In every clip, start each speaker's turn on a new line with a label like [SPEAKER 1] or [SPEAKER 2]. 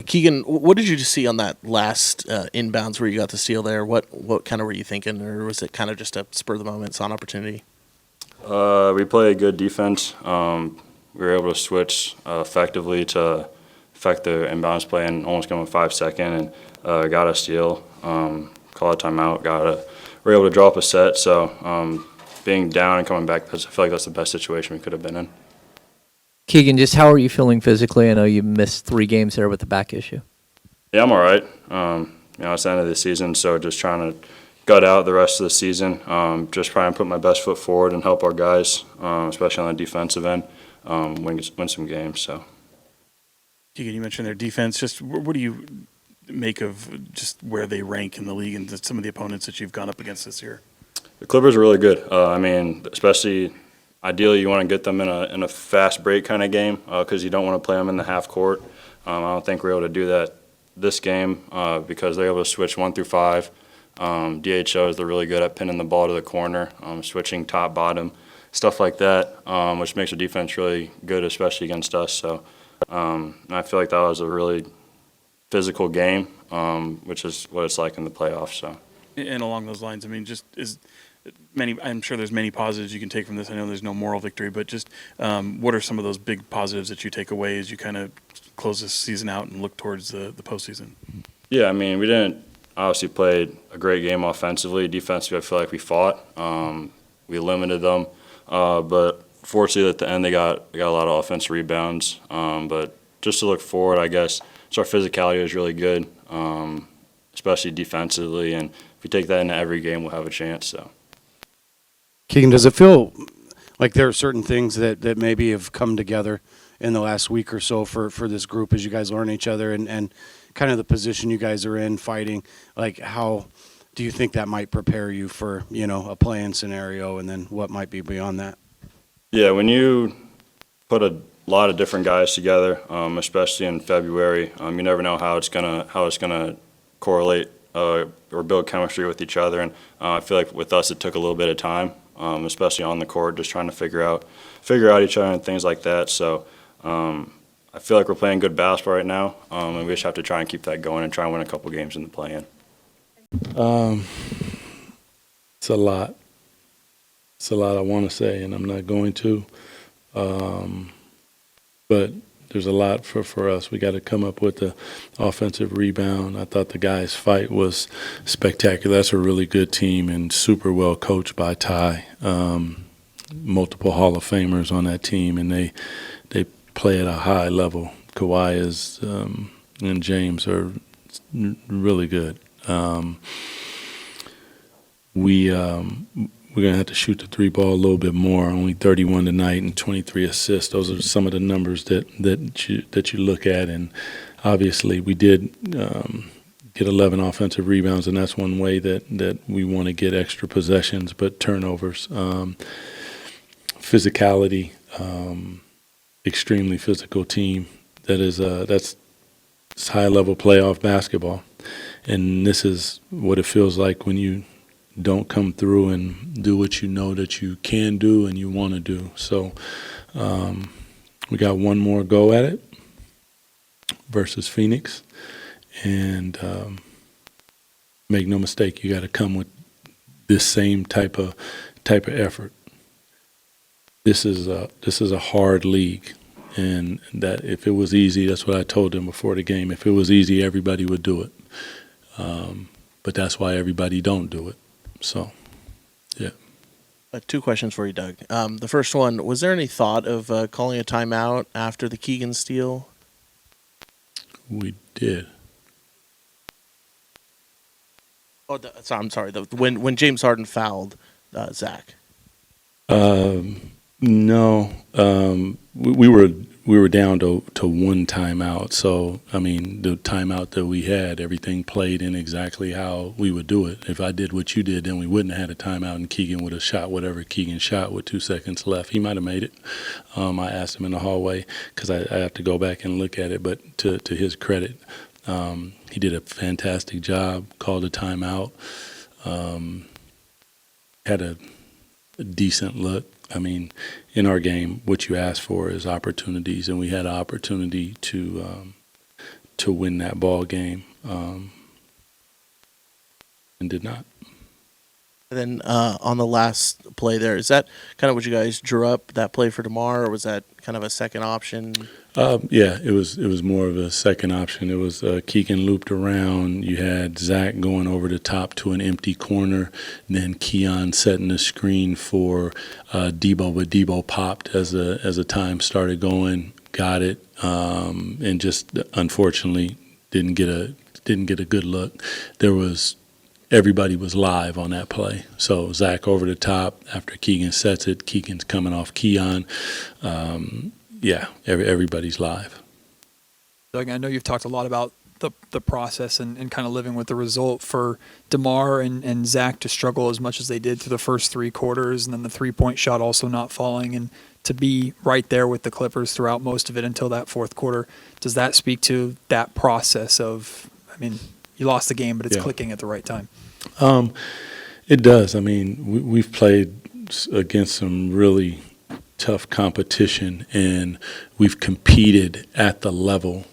[SPEAKER 1] Keegan, what did you just see on that last inbounds where you got the steal there? What kind of were you thinking, or was it kind of just a spur of the moment, saw an opportunity?
[SPEAKER 2] We played good defense. We were able to switch effectively to affect the inbounds play and almost go in 5 seconds and got a steal, call a timeout, we were able to draw up a set. So being down and coming back, I feel like that's the best situation we could have been in.
[SPEAKER 3] Keegan, just how are you feeling physically? I know you missed 3 games there with the back issue.
[SPEAKER 2] Yeah, I'm all right. It's the end of the season, so just trying to gut out the rest of the season. Just trying to put my best foot forward and help our guys, especially on the defensive end, win some games. So,
[SPEAKER 4] Keegan, you mentioned their defense. Just what do you make of just where they rank in the league and some of the opponents that you've gone up against this year?
[SPEAKER 2] The Clippers are really good. Especially ideally you want to get them in a fast break kind of game because you don't want to play them in the half court. I don't think we're able to do that this game because they're able to switch 1 through 5. DHOs, they're really good at pinning the ball to the corner, switching top, bottom, stuff like that, which makes the defense really good, especially against us. So I feel like that was a really physical game, which is what it's like in the playoffs. So.
[SPEAKER 4] And along those lines, I'm sure there's many positives you can take from this. I know there's no moral victory, but just what are some of those big positives that you take away as you kind of close this season out and look towards the postseason?
[SPEAKER 2] Yeah, we didn't obviously play a great game offensively. Defensively, I feel like we fought. We limited them, but fortunately at the end they got a lot of offensive rebounds. But just to look forward, I guess, so our physicality is really good, especially defensively, and if we take that into every game, we'll have a chance. So,
[SPEAKER 5] Keegan, does it feel like there are certain things that maybe have come together in the last week or so for this group as you guys learn each other and kind of the position you guys are in fighting? Like, how do you think that might prepare you for, a play-in scenario, and then what might be beyond that?
[SPEAKER 2] Yeah, when you put a lot of different guys together, especially in February, you never know how it's gonna correlate or build chemistry with each other. And I feel like with us, it took a little bit of time, especially on the court, just trying to figure out each other and things like that. So I feel like we're playing good basketball right now, and we just have to try and keep that going and try and win a couple games in the play-in.
[SPEAKER 6] It's a lot. It's a lot I want to say, and I'm not going to. But there's a lot for us. We got to come up with the offensive rebound. I thought the guys' fight was spectacular. That's a really good team and super well coached by Ty. Multiple Hall of Famers on that team, and they play at a high level. Kawhi and James are really good. We're going to have to shoot the 3 ball a little bit more, only 31 tonight and 23 assists. Those are some of the numbers that you look at. And obviously we did get 11 offensive rebounds, and that's one way that we want to get extra possessions, but turnovers. Physicality, extremely physical team. That's high-level playoff basketball. And this is what it feels like when you don't come through and do what you know that you can do and you want to do. So we got one more go at it versus Phoenix. And make no mistake, you got to come with this same type of effort. This is a hard league. And that if it was easy, that's what I told them before the game. If it was easy, everybody would do it. But that's why everybody don't do it. So, yeah.
[SPEAKER 1] 2 questions for you, Doug. The first one, was there any thought of calling a timeout after the Keegan steal?
[SPEAKER 6] We did.
[SPEAKER 1] Oh, I'm sorry. When James Harden fouled Zach.
[SPEAKER 6] No. We were down to 1 timeout. So, the timeout that we had, everything played in exactly how we would do it. If I did what you did, then we wouldn't have had a timeout, and Keegan would have shot whatever Keegan shot with 2 seconds left. He might have made it. I asked him in the hallway because I have to go back and look at it. But to his credit, he did a fantastic job, called a timeout, had a decent look. In our game, what you ask for is opportunities, and we had an opportunity to to win that ball game, and did not.
[SPEAKER 1] And then on the last play there, is that kind of what you guys drew up, that play for tomorrow, or was that kind of a second option?
[SPEAKER 6] Yeah, it was more of a second option. It was Keegan looped around. You had Zach going over the top to an empty corner, and then Keon setting the screen for Debo, but Debo popped as the time started going, got it, and just unfortunately didn't get a good look. Everybody was live on that play. So Zach over the top after Keegan sets it. Keegan's coming off Keon. Everybody's live.
[SPEAKER 7] Doug, I know you've talked a lot about the process and kind of living with the result. For DeMar and Zach to struggle as much as they did through the first 3 quarters, and then the 3-point shot also not falling, and to be right there with the Clippers throughout most of it until that fourth quarter, does that speak to that process of, I mean, you lost the game, but it's clicking at the right time?
[SPEAKER 6] It does. I mean, we've played against some really tough competition, and we've competed at the level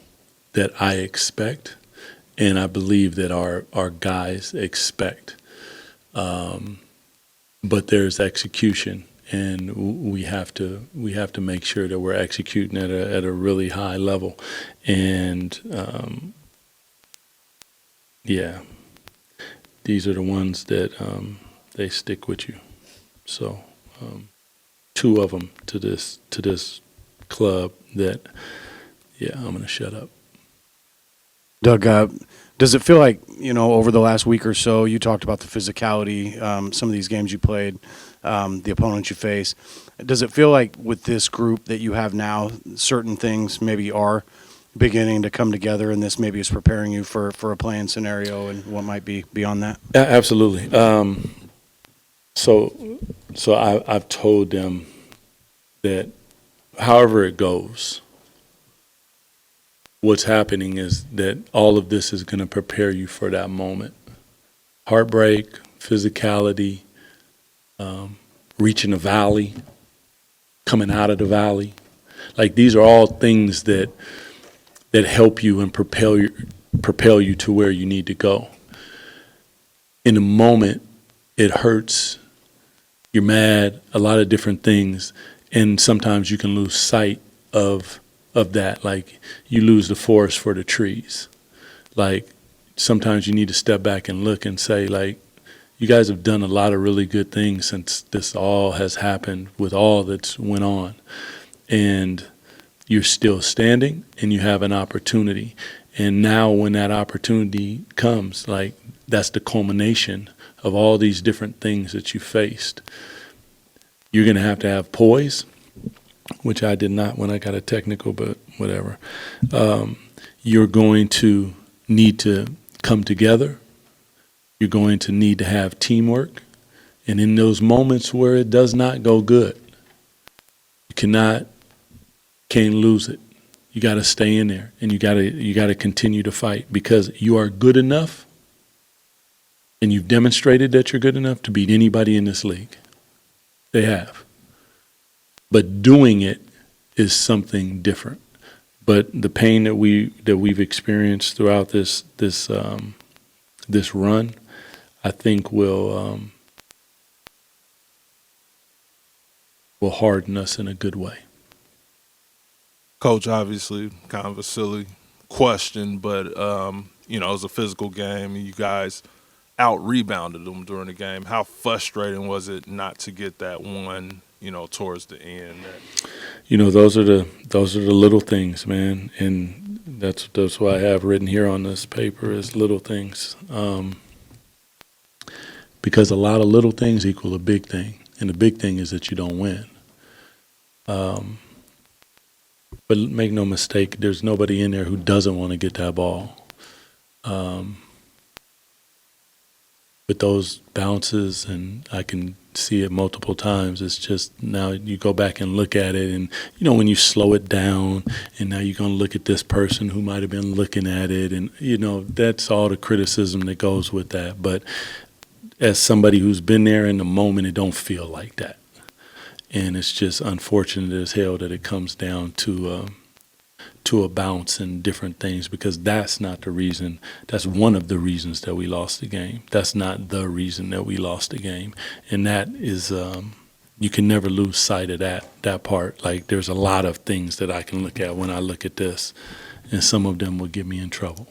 [SPEAKER 6] that I expect, and I believe that our guys expect. But there's execution, and we have to make sure that we're executing at a really high level, and these are the ones that they stick with you. So 2 of them to this club that, I'm going to shut up.
[SPEAKER 5] Doug, does it feel like, over the last week or so, you talked about the physicality, some of these games you played, the opponents you face. Does it feel like with this group that you have now, certain things maybe are beginning to come together, and this maybe is preparing you for a playing scenario and what might be beyond that?
[SPEAKER 6] Absolutely. So I've told them that however it goes, what's happening is that all of this is going to prepare you for that moment. Heartbreak, physicality, reaching a valley, coming out of the valley. Like, these are all things that help you and propel you to where you need to go. In the moment, it hurts. You're mad, a lot of different things, and sometimes you can lose sight of that. Like, you lose the forest for the trees. Like, sometimes you need to step back and look and say, like, you guys have done a lot of really good things since this all has happened with all that's went on. And you're still standing, and you have an opportunity. And now when that opportunity comes, like, that's the culmination of all these different things that you faced. You're going to have poise, which I did not when I got a technical, but whatever. You're going to need to come together. You're going to need to have teamwork. And in those moments where it does not go good, you can't lose it. You got to stay in there, and you got to continue to fight, because you are good enough, and you've demonstrated that you're good enough to beat anybody in this league. They have. But doing it is something different. But the pain that we've experienced throughout this run, I think will harden us in a good way.
[SPEAKER 8] Coach, obviously kind of a silly question, but it was a physical game, and you guys out-rebounded them during the game. How frustrating was it not to get that one, towards the end?
[SPEAKER 6] Those are the little things, man, and that's what I have written here on this paper is little things, because a lot of little things equal a big thing, and the big thing is that you don't win. But make no mistake, there's nobody in there who doesn't want to get that ball. But those bounces, and I can see it multiple times, it's just now you go back and look at it, and, when you slow it down, and now you're going to look at this person who might have been looking at it, and, that's all the criticism that goes with that. But as somebody who's been there in the moment, it don't feel like that. And it's just unfortunate as hell that it comes down to to a bounce and different things, because that's not the reason. That's one of the reasons that we lost the game. That's not the reason that we lost the game. And that is, you can never lose sight of that part. Like, there's a lot of things that I can look at when I look at this, and some of them will get me in trouble.